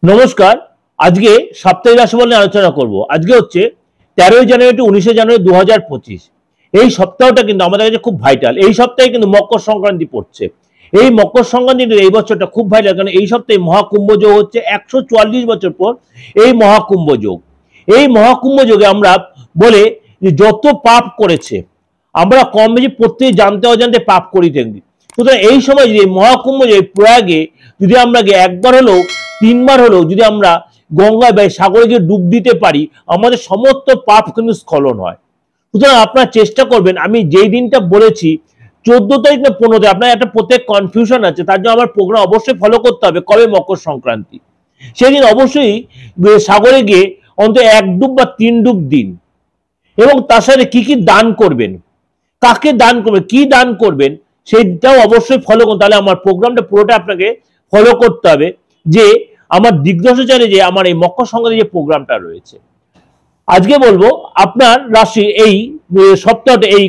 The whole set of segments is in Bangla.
নমস্কার। আজকে সাপ্তাহিক রাশিফল নিয়ে আলোচনা করব। আজকে হচ্ছে 13 জানুয়ারি টু 19 জানুয়ারি 2025। এই সপ্তাহটা কিন্তু আমাদের কাছে খুব ভাইটাল। এই সপ্তাহে কিন্তু মকর সংক্রান্তি পড়ছে। এই মকর সংক্রান্তিতে এই বছরটা খুব ভাইটাল, কারণ এই সপ্তাহে মহাকুম্ভ যোগ হচ্ছে 144 বছর পর এই মহাকুম্ভ যোগ। এই মহাকুম্ভ যোগে আমরা বলে যে যত পাপ করেছে আমরা কম বেশি প্রত্যেক জানতে অজান্তে পাপ করি থাকি। সুতরাং এই সময় যে মহাকুম্ভ যোগ প্রয়াগে যদি আমরা একবার হলেও 3 বার হলেও যদি আমরা গঙ্গায় বা সাগরে গিয়ে ডুব দিতে পারি, আমাদের সমস্ত পাপ কিন্তু স্খলন হয়। সুতরাং আপনারা চেষ্টা করবেন, আমি যেই দিনটা বলেছি 14 তারিখ না 15 তারিখ, আপনার একটা প্রত্যেক কনফিউশন আছে, তার জন্য আমার প্রোগ্রাম অবশ্যই ফলো করতে হবে। কবে মকর সংক্রান্তি, সেদিন অবশ্যই সাগরে গিয়ে অন্তত 1 ডুব বা 3 ডুব দিন। এবং তার সাথে কি কি দান করবেন, কাকে দান করবেন, কি দান করবেন, সেইটাও অবশ্যই ফলো করুন। তাহলে আমার প্রোগ্রামটা পুরোটা আপনাকে ফলো করতে হবে। যে আমার দিগদর্শচারে যে আমার এই মকর সংক্রান্তি যে প্রোগ্রামটা রয়েছে, আজকে বলবো আপনার রাশি এই সপ্তাহটা এই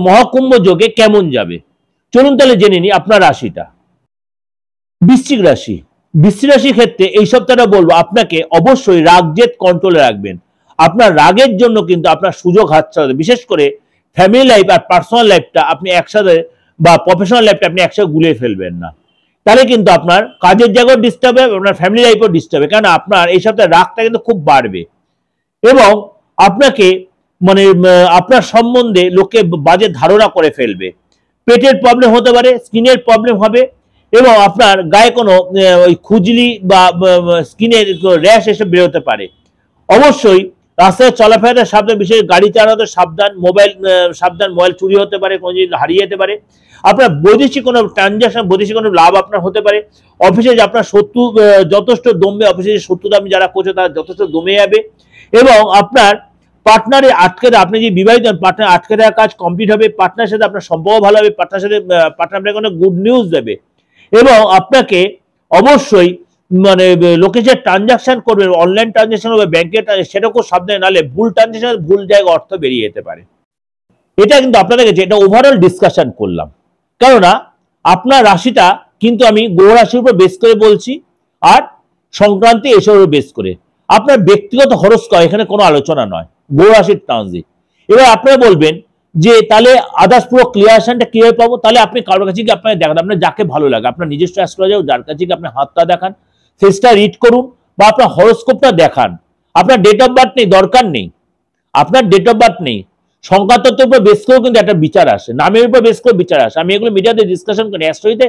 মহাকুম্ভ যোগে কেমন যাবে। চলুন তাহলে জেনে নিই আপনার রাশিটা। বৃশ্চিক রাশি। বৃশ্চিক রাশির ক্ষেত্রে এই সপ্তাহটা বলবো আপনাকে অবশ্যই রাগ জেদ কন্ট্রোলে রাখবেন। আপনার রাগের জন্য কিন্তু আপনার সুযোগ হাতছাড়া, বিশেষ করে ফ্যামিলি লাইফ আর পার্সোনাল লাইফটা আপনি একসাথে বা প্রফেশনাল লাইফটা আপনি একসাথে গুলিয়ে ফেলবেন না। তাহলে কিন্তু আপনার কাজের জায়গাও ডিস্টার্ব হবে, আপনার ফ্যামিলি লাইফও ডিস্টার্ব হবে, কারণ আপনার এই সপ্তাহে রাগটা কিন্তু খুব বাড়বে। এবং আপনাকে মানে আপনার সম্বন্ধে লোকে বাজে ধারণা করে ফেলবে। পেটের প্রবলেম হতে পারে, স্কিনের প্রবলেম হবে, এবং আপনার গায়ে কোনো ওই খুজলি বা স্কিনের র্যাশ এসে বেরোতে পারে। অবশ্যই রাস্তায় চলাফেরাতে সাবধান, বিশেষ গাড়ি চালাতে সাবধান, মোবাইল সাবধান, মোবাইল চুরি হতে পারে, কোনো জিনিস হারিয়ে যেতে পারে। আপনার বৈদেশিক কোনো ট্রানজাকশন, বৈদেশিক কোনো লাভ আপনার হতে পারে। অফিসে যে আপনার শত্রু যথেষ্ট দমবে, অফিসে যে শত্রুতা আপনি যারা করছে তারা যথেষ্ট দমে যাবে। এবং আপনার পার্টনারে আটকে দেওয়া, আপনি যে বিবাহিত পার্টনার আটকে দেওয়া কাজ কমপ্লিট হবে। পার্টনারের সাথে আপনার সম্পর্ক ভালো হবে, পার্টনার সাথে পার্টনার আপনাকে কোনো গুড নিউজ দেবে। এবং আপনাকে অবশ্যই মানে লোকে যে ট্রানজাকশন করবে, অনলাইন ট্রানজাকশন হবে, ব্যাংকের সেটা খুব সাবধানে, নাহলে ভুল ট্রানজাকশন ভুল জায়গায় অর্থ বেরিয়ে যেতে পারে। এটা কিন্তু আপনাদের কাছে এটা ওভারঅল ডিসকাশন করলাম, কেননা আপনার রাশিটা কিন্তু আমি গ্রহ রাশির উপর বেস করে বলছি, আর সংক্রান্তি এসবের বেস করে। আপনার ব্যক্তিগত হরস্কোপ এখানে কোনো আলোচনা নয়, গ্রহ রাশির ট্রানজিট। এবার আপনারা বলবেন যে তাহলে আদার্স পুরো ক্লিয়ারেশনটা কিভাবে পাবো। তাহলে আপনি কারোর কাছে গিয়ে আপনাকে দেখান, আপনার যাকে ভালো লাগে, আপনার নিজস্ব অ্যাস্ট্রোলজার যার কাছে গিয়ে আপনি হাতটা দেখান, ফেসটা রিড করুন, বা আপনার হরস্কোপটা দেখান। আপনার ডেট অফ বার্থ নেই, দরকার নেই, আপনার ডেট অফ বার্থ নেই, সংখ্যা তত্ত্বের উপর বেস করেও কিন্তু একটা বিচার আসে, নামের উপর বেস করে বিচার আসে। আমি এগুলো মিডিয়াতে ডিসকাশন করি। অ্যাস্ট্রোলজিতে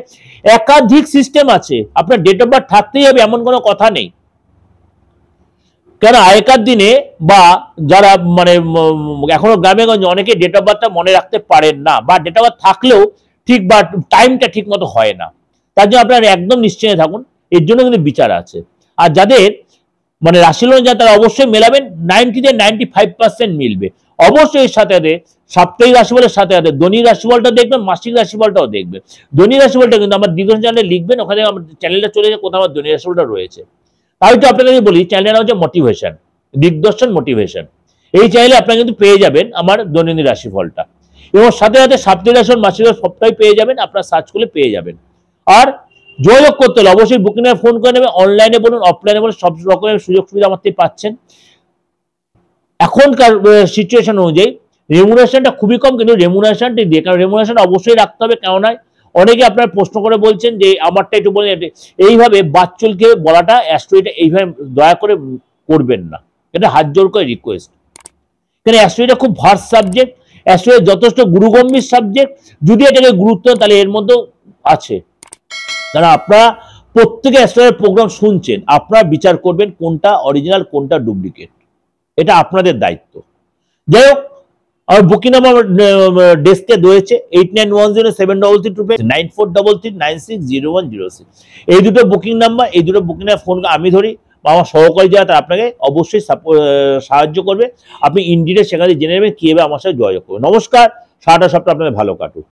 একাধিক সিস্টেম আছে, আপনার ডেট অফ বার্থ থাকতেই হবে এমন কোনো কথা নেই। কেন আগেকার দিনে বা যারা মানে এখনো গ্রামে গঞ্জে অনেকে ডেট অফ বার্থটা মনে রাখতে পারেন না, বা ডেট অফ বার্থ থাকলেও ঠিক বা টাইমটা ঠিক মতো হয় না। তার জন্য আপনারা একদম নিশ্চয় থাকুন, এর জন্য কিন্তু বিচার আছে। আর যাদের মানে রাশি লগ্ন তারা অবশ্যই মেলাবেন, 90-95% মিলবে। অবশ্যই এর সাথে সাথে সাপ্তাহিক রাশিফলের সাথে সাথে দৈনিক রাশিফলটা দেখবেন, মাসিক রাশিফলটাও দেখবেন। দৈনিক রাশিফলটা কিন্তু আমার দিগন্ত চ্যানেলে লিখবেন, ওখানে আমার চ্যানেলটা চলে যায়, কোথাও আমার দৈনিক রাশিফলটা রয়েছে। তাই তো আপনাকে বলি, চ্যানেলের নাম হচ্ছে মোটিভেশন, দিগদর্শন মোটিভেশন। এই চ্যানেলে আপনারা কিন্তু পেয়ে যাবেন আমার দৈনন্দিন রাশিফলটা, এবং সাথে সাথে সাপ্তাহিক রাশিফল, মাসিক রাশিফল সবটাই পেয়ে যাবেন, আপনারা সার্চ করলে পেয়ে যাবেন। আর যোগাযোগ করতে হলে অবশ্যই বুকিং এ ফোন করে নেবেন, অনলাইনে বলুন, অফলাইনে বলুন, সব রকমের সুযোগ সুবিধা আমার থেকে পাচ্ছেন। এখনকার সিচুয়েশন অনুযায়ী রেমুনারেশনটা খুবই কম, কিন্তু রেমুনারেশনটি দিয়ে, কারণ রেমুনারেশন অবশ্যই রাখতে হবে। কেননা অনেকে আপনার প্রশ্ন করে বলছেন যে আমারটা একটু বলে, এইভাবে বাচ্চলকে বলাটা অ্যাস্ট্রোলজিটা এইভাবে দয়া করে করবেন না, এটা হাত জোর করে রিকোয়েস্ট। কারণ অ্যাস্ট্রোলজিটা খুব ভার্স সাবজেক্ট, অ্যাস্ট্রোলজি যথেষ্ট গুরুগম্ভীর সাবজেক্ট। যদি এটাকে গুরুত্ব তাহলে এর মধ্যেও আছে, কারণ আপনারা প্রত্যেকে অ্যাস্ট্রোলজির প্রোগ্রাম শুনছেন, আপনারা বিচার করবেন কোনটা অরিজিনাল কোনটা ডুপ্লিকেট, এটা আপনাদের দায়িত্ব। যাই হোক, আমার বুকিং নাম্বার ডেস্কে রয়েছে 8910733325, 9433960106। এই দুটো বুকিং নাম্বার, এই দুটো বুকিং ফোন আমি ধরি বা আমার সহকারী যারা তারা আপনাকে অবশ্যই সাহায্য করবে। আপনি ইন ডিটেইলস সেখানে জেনে নেবেন কিভাবে আমার সাথে যোগাযোগ করবেন। নমস্কার, সারাটা সপ্তাহ আপনাদের ভালো কাটুক।